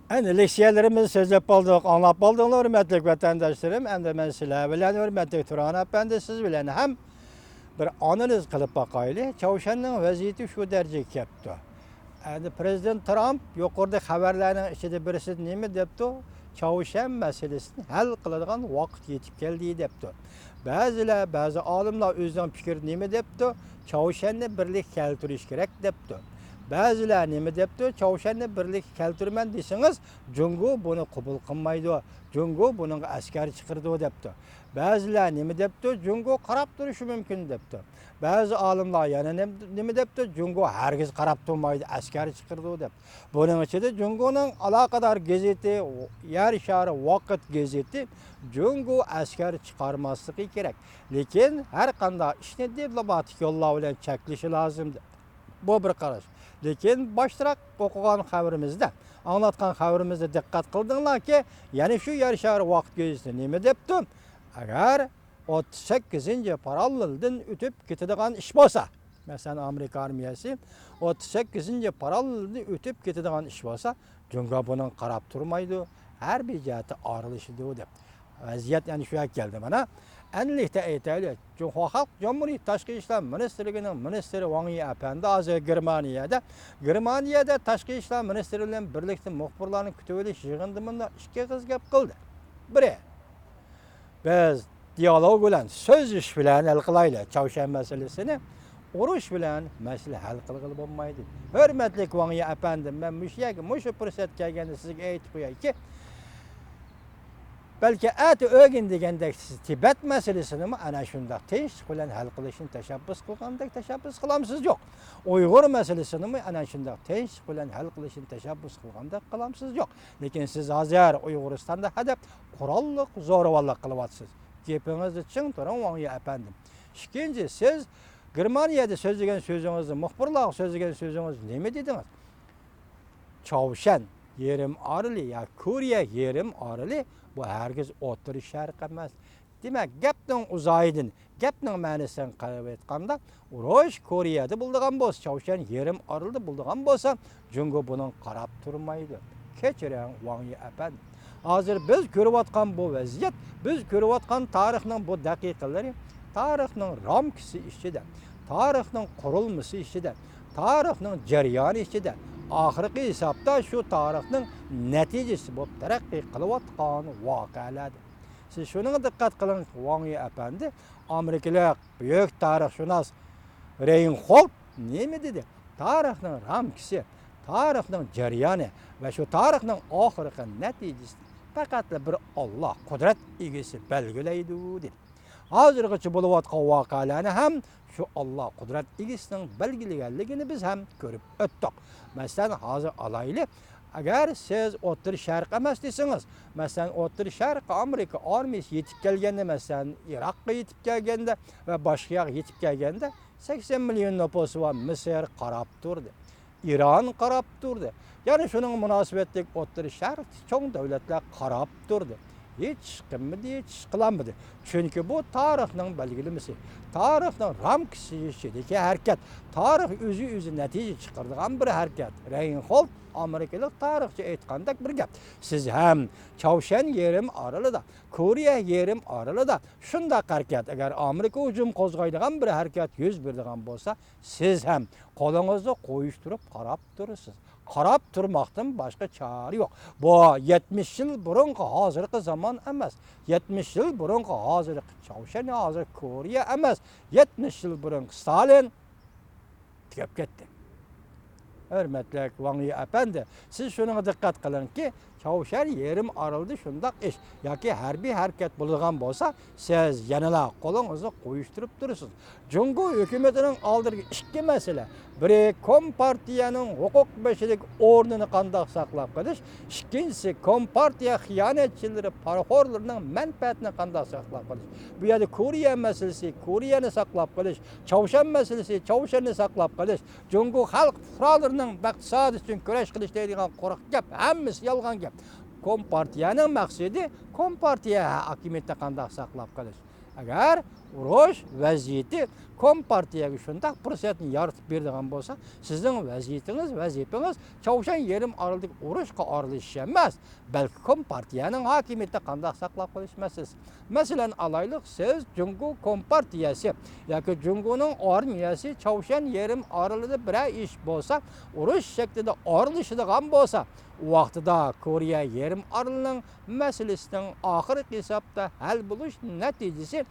Endi leksiyalarimizni so'zlab qoldik, anglab qoldinglar, hurmatli vatandoshlarım. Endi men sizlar bilan hurmatli Turan apandi siz bilan ham bir analiz qilib boqaylik. Chavshanning vaziyati shu darajaga kelibdi. Endi prezident Trump yuqorida xabarlarning ichida birisi nima debdi? Chavshan masalasini hal qiladigan vaqt yetib keldi debdi. Ba'zi olimlar o'zining fikri nima debdi? Chavshanni birlik keltirish kerak debdi. Ba'zilar nima debdi? Chavshanni birlik keltirman desangiz, Jungo buni qabul qilmaydi. Jungo buning askar chiqirdi debdi. Ba'zilar nima debdi? Jungo qarab turishi mumkin debdi. Ba'zi olimlar yana nima debdi? Jungo hargiz qarab turmaydi, askar chiqirdi deb. Buning ichida Jungoning aloqador gazeti, Yer shari vaqt gazeti Jungo askar chiqarmasligi kerak. Lekin har qanday ishni diplomatik yo'llar bilan cheklashi lozim. Bu bir qarash. Lekin boshroq o'qigan xabarimizda, anglatgan xabarimizda diqqat qildinglarki, ya'ni shu Yer shari vaqt gazeti nima debdi? Agar 38 paralleldan o'tib ketadigan ish bo'lsa, masalan Amerika armiyasi 38 paralleldan o'tib ketadigan ish bo'lsa, Jungo buning qarab turmaydi, har bir jihati ayrılishidi deb. Vaziyat yani shuga keldi mana. Enlikte aytaylik, Cumhuriyet Halk Cumhuriyeti Tashqi ishlar ministrining ministri Wang Yi apandi hozir Germaniyada tashqi ishlar ministri bilan birlikda muxbirlarni kutib olish yig'indimda ikki qiz gap qildi. Biri biz diyalog bilan, so'z ish bilan hal qilaylik Chavshan masalasini, urush bilan masala hal qilib bo'lmaydi. Hurmatli Wang Yi apandi, men mushu fursat kelganda sizga aytib qo'yayki, balki ati o'gin degandek siz Tibet masalasini ana shunday tinchlik bilan hal qilishni tashabbus qilgandek tashabbus qilamsiz yo'q. Uyg'ur masalasini ana shunday tinchlik bilan hal qilishni tashabbus qilgandek qilamsiz yo'q. Lekin siz hozir Uyg'uristonda hadab qurolliq zo'ravonlik qilyapsiz. Gapingizni ching turing Wang Yi apandim. Ikkinchi, siz Germaniyada so'zlagan so'zingizni, muxbirlar so'zlagan so'zingizni nima dedingiz? Chavshan yerim orli ya Koreya yerim orli bu herkes o'tirish sharq emas. Demak, gapning uzoyidan, gapning ma'nosini qarab aytganda, urush Koreyada bo'lgan bo'lsa, Chavshan yerim orli bo'lgan bo'lsa, Jungo buning qarab turmaydi. Kechiring Wang Yi apandi. Hozir biz ko'rayotgan bu vaziyat, biz ko'rayotgan tarixning bu daqiqalari, tarixning ramkisi ichida, tarixning qurilmasi ichida, tarixning jarayoni ichida, oxirgi hisobda shu tarixning natijasi bo'lib taraqqiy qilayotgan voqealardir. Siz shunga diqqat qiling Wang Yi apandi, Amerikalik buyuk tarixshunos Reinhold nima dedi? Tarixning ramkisi, tarixning jarayoni va shu tarixning oxirgi natijasi faqat bir Alloh qudrat egasi belgilaydi dedi. Hozirgacha bo'layotgan voqealarni ham shu Alloh qudrat egasining belgilaganligini biz ham ko'rib o'tdik. Masalan, hozir alaylik, agar siz o'tir sharq emas desangiz, masalan, o'tir sharq Amerika armiyasi yetib kelganda, masalan, Iroqqa yetib kelganda va boshqa yoqqa yetib kelganda 80 million nufusi bor Misr qarab turdi. İran qarab turdi. Ya'ni shuning munosabatli o'tir sharq cho'ng davlatlar qarab turdi. Hech qilmadi, hech qilamadi. Chunki bu tarixning belgilamasi, tarixning ramkasi ichidagi harakat, tarix o'zi natija chiqaradigan bir harakat. Reinhold Amerikalik tarixchi aytgandek bir gap. Siz ham Chavshan yerim oralida, Koreya yerim oralida shunday harakat, agar Amerika hujum qo'zg'aydigan bir harakat yuz beradigan bo'lsa, siz ham qo'lingizni qo'yishtirib qarab turasiz. Qarab turmoqdan boshqa chora yo'q. Bu 70 yil burungi hozirgi zamon emas. 70 yil burungi hozirgi Chavshan, hozir Koreya emas. 70 yil burungi Stalin tugab ketdi. Hurmatli Wang Yi apandi, siz shunga diqqat qilingki, Chavshan yerim oralida shundoq ish yoki harbiy harakat bo'lgan bo'lsa, siz yanala qo'lingizni qo'yishtirib turasiz. Jungo hukumatining oldidagi ikki masala, biri Kompartiyaning huquq beshilik o'rnini qanday saqlab qolish, ikkinchisi Kompartiya xiyonatchilari, parxo'rlarining manfaatini qanday saqlab qolish. Bu yerda Koreya masalasi, Koreyani saqlab qolish, Chavshan masalasi, Chavshanni saqlab qolish, Jungo xalq fuqarolarining iqtisod uchun kurash qilish deydigan qo'riq gap, hammasi yolg'on gap. Kompartiyaning maqsadi Kompartiya hokimiyatni qanday saqlab qolish. Agar urush vaziyeti Kompartiyaga shunday fursatni yaratib beradigan bo'lsa, sizning vazifangiz Chavshan yarim orolidagi urushga aralashish emas, balki Kompartiyaning hokimiyatini qanday saqlab qolish masalasi. Masalan, alaylik siz Jungo Kompartiyasi yoki Jungoning armiyasi Chavshan yarim orolida biror ish bo'lsa, urush shaklida aralashadigan bo'lsa, u vaqtida Koreya yarim orolining masalasining oxirgi hisobda hal bo'lish natijasi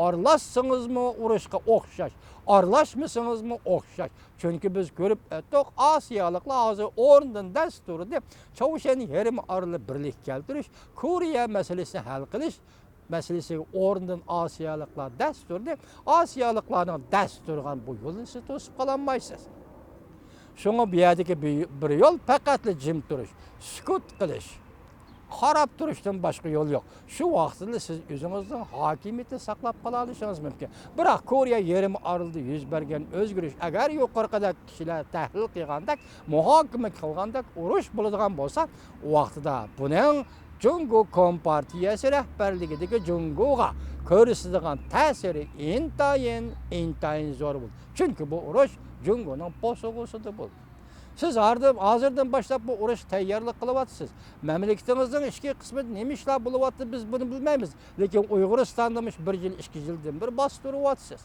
aralashsangizmi urushga o'xshash, aralashmasangizmi o'xshash. Chunki biz ko'rib o'tdik, Osiyoliklar hozir o'rnidan dasturida Chavshan yarim orolini birlik keltirish, Koreya masalasini hal qilish masalasiga o'rnidan Osiyoliklar dasturida, Osiyoliklarning dasturigan bu yo'lni siz to'sib qololmaysiz. Şuna bir yerdeki bir yol faqat jim turish, sukut qilish. Qarab turishdan boshqa yo'l yo'q. Shu vaqtida siz o'zingizning hokimiyatni saqlab qola olishingiz mumkin. Biroq Koreya yarim orolida yuz bergan o'zgarish agar yuqorqidagi kishilar tahlil qilgandek, muhokama qilgandek urush bo'ladigan bo'lsa, u vaqtida buning Jungo Kompartiyasi rahbarligidagi Jungoga ko'rsatadigan ta'siri intayin zo'r bo'ldi. Chunki bu urush Jungoning posug'usida bo'ldi. Siz hozirdan boshlab bu urush tayyorlik qilyapsiz. Mamlakatimizning ichki qismida nima ishlar bo'lyapti biz buni bilmaymiz. Lekin Uyg'uristonda 1 yil 2 yildan bir bostiryapsiz.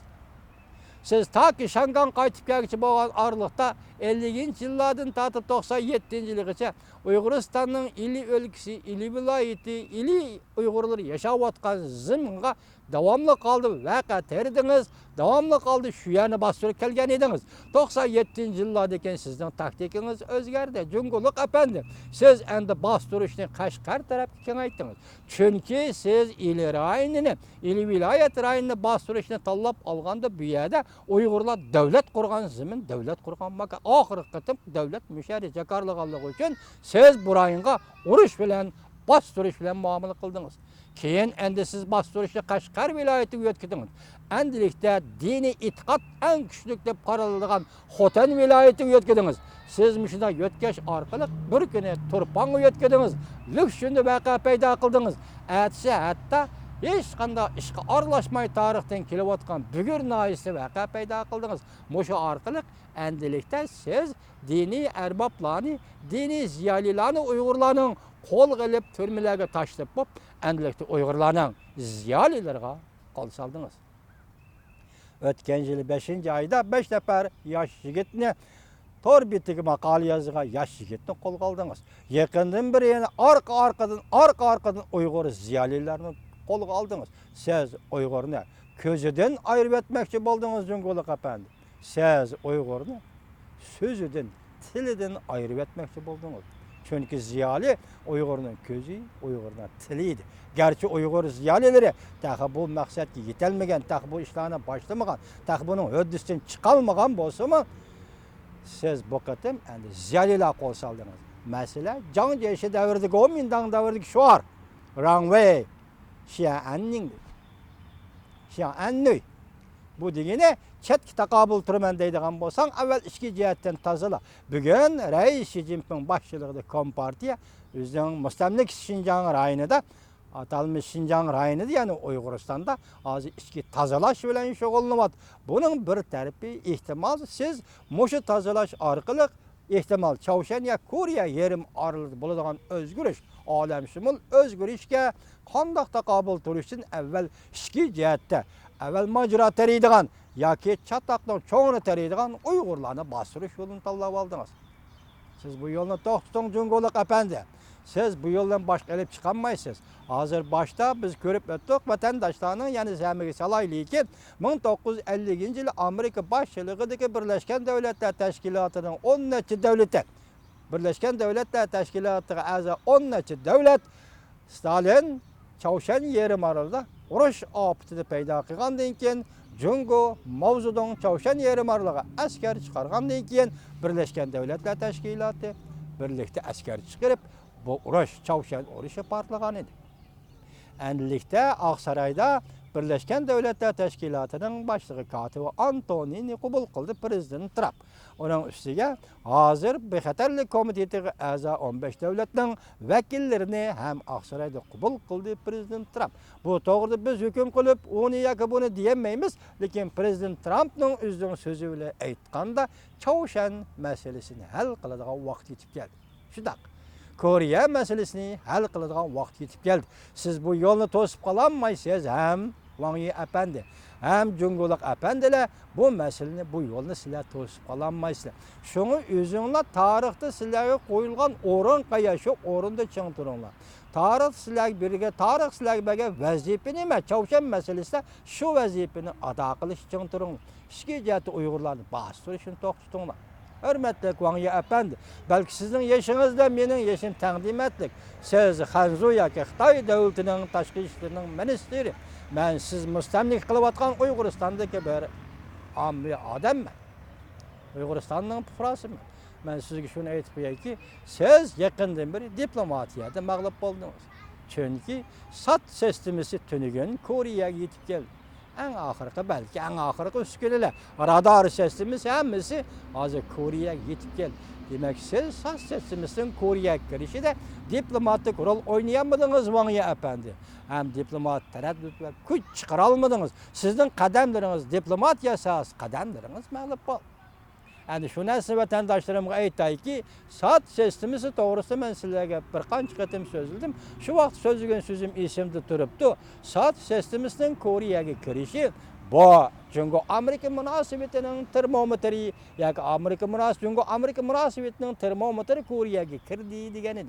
Siz taki Shangan qaytib kelgichi bo'lgan oraliqda 50-yillardan tortib 97-yilgacha Uyg'uristonning Ili o'lkasi, Ili viloyati, Ili Uyg'urlar yashayotgan zaminga davomli qoldi vaqa terdingiz, davomli qoldi shu yerni bostirib kelgan edingiz. 97-yillarda ekan sizning taktikangiz o'zgardi. Jungolik apandi. Siz endi bostirishni Qashqar tarafga kengaytdingiz. Chunki siz Ili rayonini, Ili viloyat rayonini bostirishni tanlab olganda bu yerda Uyg'urlar davlat qurgan zamin, davlat qurgan maka oxirgi qatim davlat musharri jakarlaganligi uchun siz bu rayonga urush bilan bostirish bilan muomala qildingiz. Keyin endi siz bostirishni Qashqar viloyatiga o'tkazidingiz. Endilikda diniy e'tiqod eng kuchli deb qaraladigan Xotan viloyatiga o'tkazidingiz. Siz shunda o'tkash orqali bir kuni Turponga o'tkazidingiz. Lukshunda vaqa paydo qildingiz. Atsa hatto hech qanday ishga aralashmay tarixdan kelayotgan bugur noisi vaqa paydo qildingiz. Mushu orqali endilikda siz diniy arboblarni, diniy ziyolilarni Uyg'urlarning qo'l qilib turmalarga tashlab bo'lib, endilikda Uyg'urlarning ziyolilariga qo'l soldingiz. O'tgan yil 5-oyda 5 nafar yosh yigitni torbitiga maqola yozgan yosh yigitni qo'lga oldingiz. Yaqindan bir yana arqa-arqadan Uyg'ur ziyolilarini qo'lga oldingiz. Siz Uyg'urni ko'zidan ayirib etmoqchi bo'ldingiz Jungolik apandi. Siz Uyg'urni so'zidan, tilidan ayirib etmoqchi bo'ldingiz. Chunki ziyoli Uyg'urning ko'zi, Uyg'urning tili edi. Garchi Uyg'ur ziyolilari tahi bu maqsadga yetolmagan, tahi bu ishlarni boshlamagan, tahi buning huddisidan chiqolmagan bo'lsa-mu, siz bu qatim endi ziyolilar qo'l soldingiz. Masala Jang Jeshi davrida, Kuomintang davridagi shuar. Rangwei, Xi'anning. Xi'anning. Bu degani chetga taqobil turaman deydigan bo'lsang, avval ichki jihatdan tozala. Bugun Rais Xi Jinping boshchiligida Kompartiya o'zining mustamlik Xinjiang rayonida, atalmish Xinjiang rayonida, ya'ni Uyg'uristonda hozir ichki tozalash bilan shug'ullanyapti. Buning bir tarafi ehtimol siz mushu tozalash orqali ehtimol Chavshan ya Koreya yarim orolida bo'ladigan o'zgarish, olamshumul o'zgarishga qanday taqobil turish uchun avval ichki jihatda avval majra taraydigan yoki chatoqdan cho'ngni taraydigan Uyg'urlarni bostirish yo'lini tanlab oldingiz. Siz bu yo'lni to'xtating Jungolik apandi. Siz bu yo'ldan boshqa olib chiqolmaysiz. Hozir boshda biz ko'rib o'tdik, vatandoshlarning yana zamiga salaylik, 1950-yil Amerika boshchiligidagi Birlashgan Davlatlar Tashkilotining 10 necha davlati, Birlashgan Davlatlar Tashkilotiga a'zo 10 necha davlat Stalin Chavshan yarim orolida urush ofatini paydo qilgandan keyin Jungo Mavzudong Chavshan yarim oroliga askar chiqargandan keyin Birlashgan Davlatlar Tashkiloti birlikda askar chiqarib bu urush Chavshan urushi portlagan edi. Endilikda Oqsaroyda Birleşken Devletler Teşkilatı'nın başlığı katibi Antonini qabul qildi Prezident Trump. Onun üstüge hazır Bexatarlik Komitetiga a'zo 15 devletning vakillerini hem Aksarayda qabul qildi Prezident Trump. Bu to'g'rida biz hukm qilib, uni yoki buni deyemaymiz, lekin Prezident Trumpning o'zining so'zi bilan aytganda Çavuşan meselesini hal qiladigan vaqt yetib keldi. Shunday. Koreya meselesini hal qiladigan vaqt yetib keldi. Siz bu yo'lni to'sib qololmaysiz ham Wang Yi efendi, hem Cunguluk efendiler bu meseleni, bu yo'lni sizlar to'sib qololmaysizlar. Şunu o'zinglar tarixda sizlarga qo'yilgan o'rin qayerda, o'rinda ching turinglar. Tarix sizlarga bergan, tarix sizlarga bergan vazifa nima? Çavuşan meselesida shu vazifani ado qilish ching turinglar. Ikki jihati Uyg'urlarni bostirishni to'xtatinglar. Hürmetli Wang Yi efendi, belki sizin yaşınızda benim yaşım təqdimatlik. Siz Xanzu yoki Xitoy davlatining tashqi ishlarning ministri. Ben siz mustamlik qilib atgan Uyg'uristondagi bir amri odamman. Uyg'uristonning fuqarosiman. Ben sizga shuni aytib qo'yayki, siz yaqindan beri diplomatiyada mag'lub bo'ldingiz. Chunki sot sistemasi tunugun Koreyaga yetib keldi. En ahırkı belki en ahırkı üsküneler. Radar sesimiz hemmisi hazır Kore'ye yetip geldi. Demek siz sas sesimizin Kore'ye girişi de diplomatik rol oynayamadınız Wang Yi efendi. Hem diplomat tereddütler güç çıkaralmadınız. Sizin kademleriniz diplomat yasas kademleriniz mağlup oldu. Yani şu nesli vatandaşlarımga aytay ki, saat sistemisi doğrusu ben sizlerge bir qancha qatim sözüldüm. Şu vaqt sözügen sözüm esimde turibdi. Saat sistemisinin Koreyaga kirishi bu Jungo Amerika münasebetining termometri yoki Jungo Amerika münasebetining termometri Koreyaga kirdi degan edi.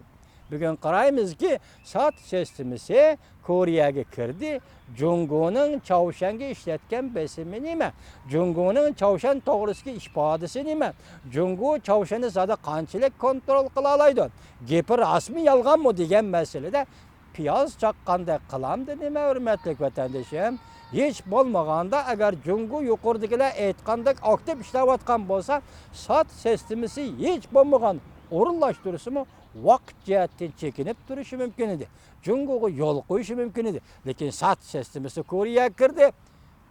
Bugün qaraymiz-ki, saat sistemisi Koreyaga kirdi. Jungoning Çavuşanga ishlatgan besimi nima? Jungoning Çavuşan to'g'risidagi ifodasi nima? Jungo Çavuşani zada qanchalik kontrol qila oladi? Gapi rasmiy yolg'onmi degan masalada piyoz chaqqanda qilamdi nima hurmatli vatandoshim? Hech bo'lmaganda agar Jungo yuqoridagilar aytgandek aktiv ishlayotgan bo'lsa, saat sistemisi hech bo'lmagan o'rinlashtirisimi vaqt jihatdan chekinib turishi mumkin edi. Jungoga yo'l qo'yishi mumkin edi. Lekin saat sistemasi Koreyaga kirdi.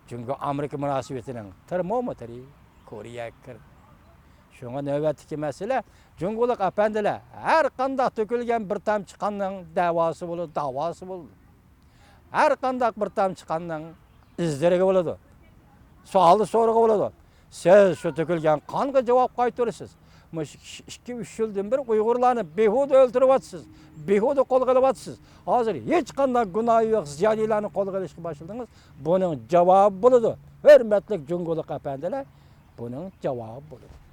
Jungo Amerika munosabatining termometri Koreyaga kirdi. Şuna növbətdiki məsələ Cunguluk efendiler her qandaq tökülgen bir tamçı qanның davası bulur. Her qandaq bir tamçı qanның izleriga bo'ladi. Sualı soruğa bo'ladi. Siz şu tökülgen qanға cevap qaytarırsınız. 2-3 yıldan bir Uyg'urlarni behuda o'ltiryapsiz, behuda qo'l qilyapsiz. Hozir hech qanday gunohi yo'q ziyolilarni qo'l qilishga boshladingiz. Buning javobi bo'ladi. Hurmatli Cunguluk efendiler, buning javobi bo'ladi.